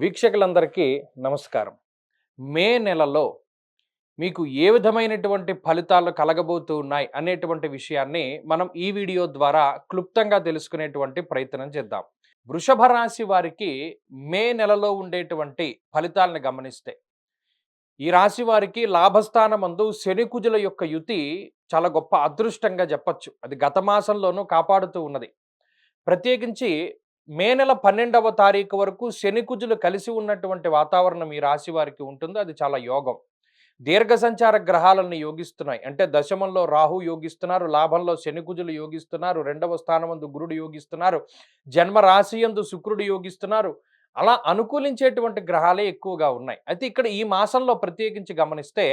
వీక్షకులందరికీ నమస్కారం. మే నెలలో మీకు ఏ విధమైనటువంటి ఫలితాలు కలగబోతూ ఉన్నాయి అనేటువంటి విషయాన్ని మనం ఈ వీడియో ద్వారా క్లుప్తంగా తెలుసుకునేటువంటి ప్రయత్నం చేద్దాం. వృషభ రాశి వారికి మే నెలలో ఉండేటువంటి ఫలితాలను గమనిస్తే, ఈ రాశి వారికి లాభస్థానమందు శని కుజుల యొక్క యుతి చాలా గొప్ప అదృష్టంగా చెప్పొచ్చు. అది గత మాసంలోనూ కాపాడుతూ ఉన్నది. ప్రత్యేకించి మే నెల 12వ తారీఖు వరకు శని కుజులు కలిసి ఉన్నటువంటి వాతావరణం ఈ రాశి వారికి ఉంటుంది. అది చాలా యోగం. దీర్ఘ సంచార గ్రహాలను యోగిస్తున్నాయి. అంటే దశమంలో రాహు యోగిస్తున్నారు, లాభంలో శని కుజులు యోగిస్తున్నారు, రెండవ స్థానమందు గురుడు యోగిస్తున్నారు, జన్మ రాశి యందు శుక్రుడు యోగిస్తున్నారు. అలా అనుకూలించేటువంటి గ్రహాలే ఎక్కువగా ఉన్నాయి. అయితే ఇక్కడ ఈ మాసంలో ప్రత్యేకించి గమనిస్తే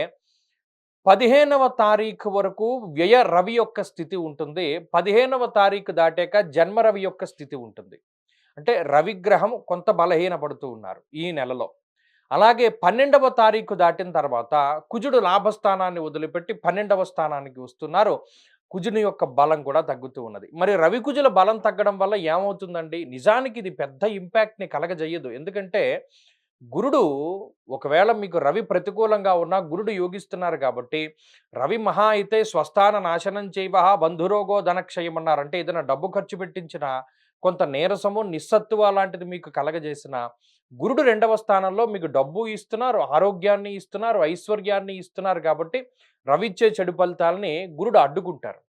15వ తారీఖు వరకు వ్యయ రవి యొక్క స్థితి ఉంటుంది. 15వ తారీఖు దాటాక జన్మ రవి యొక్క స్థితి ఉంటుంది. అంటే రవిగ్రహం కొంత బలహీనపడుతూ ఉన్నారు ఈ నెలలో. అలాగే 12వ తారీఖు దాటిన తర్వాత కుజుడు లాభస్థానాన్ని వదిలిపెట్టి 12వ స్థానానికి వస్తున్నారు. కుజుని యొక్క బలం కూడా తగ్గుతూ ఉన్నది. మరి రవి కుజుల బలం తగ్గడం వల్ల ఏమవుతుందండి? నిజానికి ఇది పెద్ద ఇంపాక్ట్‌ని కలగజేయదు. ఎందుకంటే గురుడు, ఒకవేళ మీకు రవి ప్రతికూలంగా ఉన్నా గురుడు యోగిస్తున్నారు కాబట్టి, రవి మహా అయితే స్వస్థాన నాశనం చైవహ బంధురోగో ధనక్షయం అన్నారు. అంటే ఏదైనా డబ్బు ఖర్చు పెట్టించిన, కొంత నీరసము, నిస్సత్తువ లాంటిది మీకు కలగజేసిన, గురుడు రెండవ స్థానంలో మీకు డబ్బు ఇస్తున్నారు, ఆరోగ్యాన్ని ఇస్తున్నారు, ఐశ్వర్యాన్ని ఇస్తున్నారు కాబట్టి రవి ఇచ్చే చెడు ఫలితాలని గురుడు అడ్డుకుంటారు.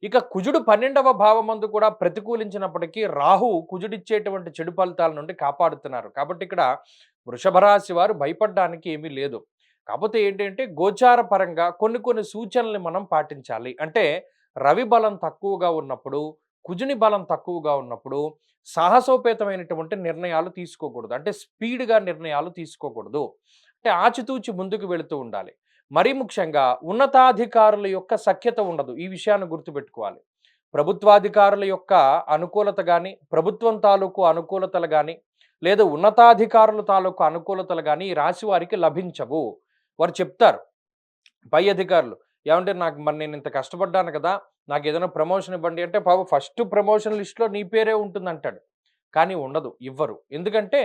ఇక కుజుడు 12వ భావమందు కూడా ప్రతికూలించినప్పటికీ రాహు కుజుడిచ్చేటువంటి చెడు ఫలితాల నుండి కాపాడుతున్నారు. కాబట్టి ఇక్కడ వృషభ రాశి వారు భయపడడానికి ఏమీ లేదు. కాకపోతే ఏంటంటే గోచార పరంగా కొన్ని కొన్ని సూచనల్ని మనం పాటించాలి. అంటే రవి బలం తక్కువగా ఉన్నప్పుడు, కుజుని బలం తక్కువగా ఉన్నప్పుడు సాహసోపేతమైనటువంటి నిర్ణయాలు తీసుకోకూడదు. అంటే స్పీడ్‌గా నిర్ణయాలు తీసుకోకూడదు. అంటే ఆచితూచి ముందుకు వెళుతూ ఉండాలి. మరీ ముఖ్యంగా ఉన్నతాధికారుల యొక్క సఖ్యత ఉండదు. ఈ విషయాన్ని గుర్తుపెట్టుకోవాలి. ప్రభుత్వాధికారుల యొక్క అనుకూలత గాని, ప్రభుత్వం తాలూకు అనుకూలతలు గాని, లేదా ఉన్నతాధికారుల తాలూకు అనుకూలతలు గాని ఈ రాశి వారికి లభించవు. వారు చెప్తారు, పై అధికారులు, ఏమంటే నాకు మరి నేను ఇంత కష్టపడ్డాను కదా! నాకేదైనా ప్రమోషన్ ఇవ్వండి అంటే, ఫస్ట్ ప్రమోషన్ లిస్ట్‌లో నీ పేరే ఉంటుందంటాడు. కానీ ఉండదు, ఇవ్వరు. ఎందుకంటే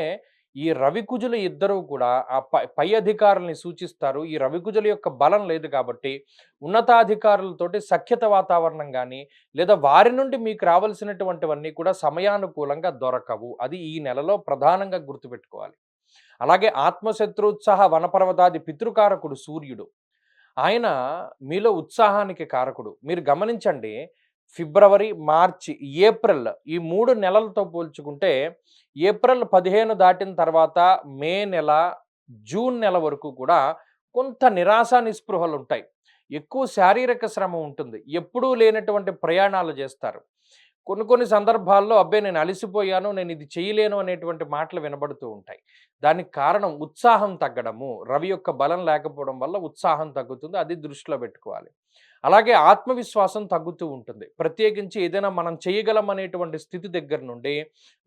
ఈ రవికుజులు ఇద్దరూ కూడా ఆ పై అధికారుల్ని సూచిస్తారు. ఈ రవికుజుల యొక్క బలం లేదు కాబట్టి ఉన్నతాధికారులతోటి సఖ్యత వాతావరణం గాని, లేదా వారి నుండి మీకు రావాల్సినటువంటివన్నీ కూడా సమయానుకూలంగా దొరకవు. అది ఈ నెలలో ప్రధానంగా గుర్తుపెట్టుకోవాలి. అలాగే ఆత్మశత్రుత్సాహ వనపర్వతాది పితృకారకుడు సూర్యుడు. ఆయన మీలో ఉత్సాహానికి కారకుడు. మీరు గమనించండి, ఫిబ్రవరి, మార్చి, ఏప్రిల్ ఈ 3 నెలలతో పోల్చుకుంటే ఏప్రిల్ 15 దాటిన తర్వాత మే నెల, జూన్ నెల వరకు కూడా కొంత నిరాశ నిస్పృహలుంటాయి. ఎక్కువ శారీరక శ్రమ ఉంటుంది. ఎప్పుడూ లేనటువంటి ప్రయాణాలు చేస్తారు. కొన్ని కొన్ని సందర్భాల్లో అబ్బే! నేను అలిసిపోయాను, నేను ఇది చేయలేను అనేటువంటి మాటలు వినబడుతూ ఉంటాయి. దానికి కారణం ఉత్సాహం తగ్గడము. రవి యొక్క బలం లేకపోవడం వల్ల ఉత్సాహం తగ్గుతుంది. అది దృష్టిలో పెట్టుకోవాలి. అలాగే ఆత్మవిశ్వాసం తగ్గుతూ ఉంటుంది. ప్రత్యేకించి ఏదైనా మనం చేయగలం అనేటువంటి స్థితి దగ్గర నుండి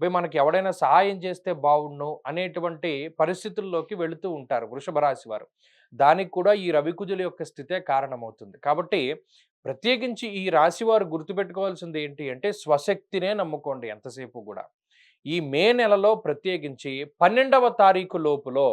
మనకి ఎవడైనా సహాయం చేస్తే బావుండును అనేటువంటి పరిస్థితుల్లోకి వెళుతూ ఉంటారు వృషభ రాశి వారు. దానికి కూడా ఈ రవికుజుల యొక్క స్థితే కారణమవుతుంది. కాబట్టి ప్రత్యేకించి ఈ రాశివారు గుర్తుపెట్టుకోవాల్సింది ఏంటి అంటే స్వశక్తినే నమ్ముకోండి ఎంతసేపు కూడా. ఈ మే నెలలో ప్రత్యేకించి 12వ తారీఖు లోపులో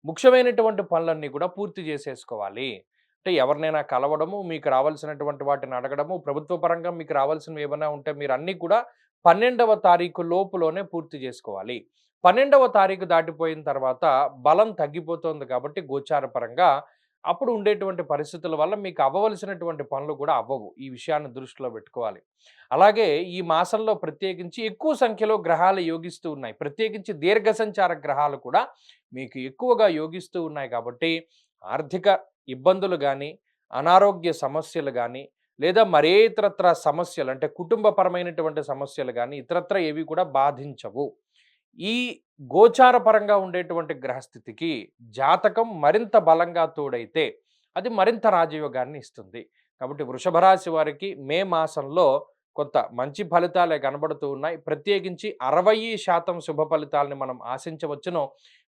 ముఖ్యమైనటువంటి పనులన్నీ కూడా పూర్తి చేసేసుకోవాలి. అంటే ఎవరినైనా కలవడము, మీకు రావాల్సినటువంటి వాటిని అడగడము, ప్రభుత్వ పరంగా మీకు రావాల్సినవి ఏమైనా ఉంటే మీరు అన్నీ కూడా 12వ తారీఖు లోపులోనే పూర్తి చేసుకోవాలి. 12వ తారీఖు దాటిపోయిన తర్వాత బలం తగ్గిపోతుంది కాబట్టి గోచార పరంగా అప్పుడు ఉండేటువంటి పరిస్థితుల వల్ల మీకు అవ్వవలసినటువంటి పనులు కూడా అవ్వవు. ఈ విషయాన్ని దృష్టిలో పెట్టుకోవాలి. అలాగే ఈ మాసంలో ప్రత్యేకించి ఎక్కువ సంఖ్యలో గ్రహాలు యోగిస్తూ ఉన్నాయి. ప్రత్యేకించి దీర్ఘ సంచార గ్రహాలు కూడా మీకు ఎక్కువగా యోగిస్తూ ఉన్నాయి కాబట్టి ఆర్థిక ఇబ్బందులు గాని, అనారోగ్య సమస్యలు గాని, లేదా మరే ఇతరత్ర సమస్యలు అంటే కుటుంబపరమైనటువంటి సమస్యలు గాని, ఇతరత్ర ఏవి కూడా బాధించవు. ఈ గోచార పరంగా ఉండేటువంటి గ్రహస్థితికి జాతకం మరింత బలంగా తోడైతే అది మరింత రాజయోగాన్ని ఇస్తుంది. కాబట్టి వృషభ రాశి వారికి మే మాసంలో కొంత మంచి ఫలితాలే కనబడుతూ ఉన్నాయి. ప్రత్యేకించి 60% శుభ ఫలితాలని మనం ఆశించవచ్చును.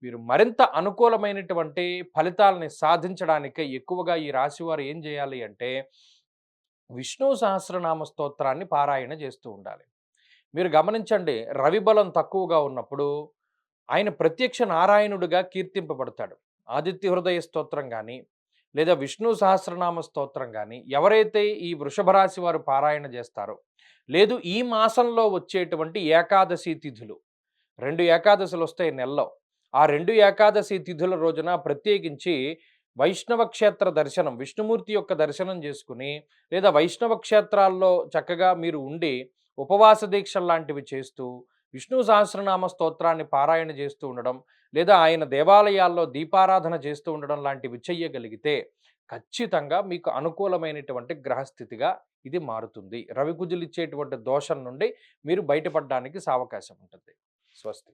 వీరు మరింత అనుకూలమైనటువంటి ఫలితాలని సాధించడానికే ఎక్కువగా ఈ రాశివారు ఏం చేయాలి అంటే విష్ణు సహస్రనామ స్తోత్రాన్ని పారాయణ చేస్తూ ఉండాలి. మీరు గమనించండి, రవి బలం తక్కువగా ఉన్నప్పుడు ఆయన ప్రత్యక్ష నారాయణుడిగా కీర్తింపబడతాడు. ఆదిత్య హృదయ స్తోత్రం గాని, లేదా విష్ణు సహస్రనామ స్తోత్రం గాని ఎవరైతే ఈ వృషభ రాశి వారు పారాయణ చేస్తారో, లేదు ఈ మాసంలో వచ్చేటువంటి ఏకాదశి తిథులు 2 ఏకాదశులొస్తాయి నెలలో. ఆ 2 ఏకాదశి తిథుల రోజున ప్రత్యేకించి వైష్ణవ క్షేత్ర దర్శనం, విష్ణుమూర్తి యొక్క దర్శనం చేసుకొని, లేదా వైష్ణవ క్షేత్రాల్లో చక్కగా మీరు ఉండి, ఉపవాస దీక్షల్లాంటివి చేస్తూ, విష్ణు సహస్రనామ స్తోత్రాన్ని పారాయణ చేస్తూ ఉండడం, లేదా ఆయన దేవాలయాల్లో దీపారాధన చేస్తూ ఉండడం లాంటివి చెయ్యగలిగితే, ఖచ్చితంగా మీకు అనుకూలమైనటువంటి గ్రహస్థితిగా ఇది మారుతుంది. రవి కుజులిచ్చేటువంటి దోషం నుండి మీరు బయటపడడానికి సావకాశం ఉంటుంది. స్వస్తి.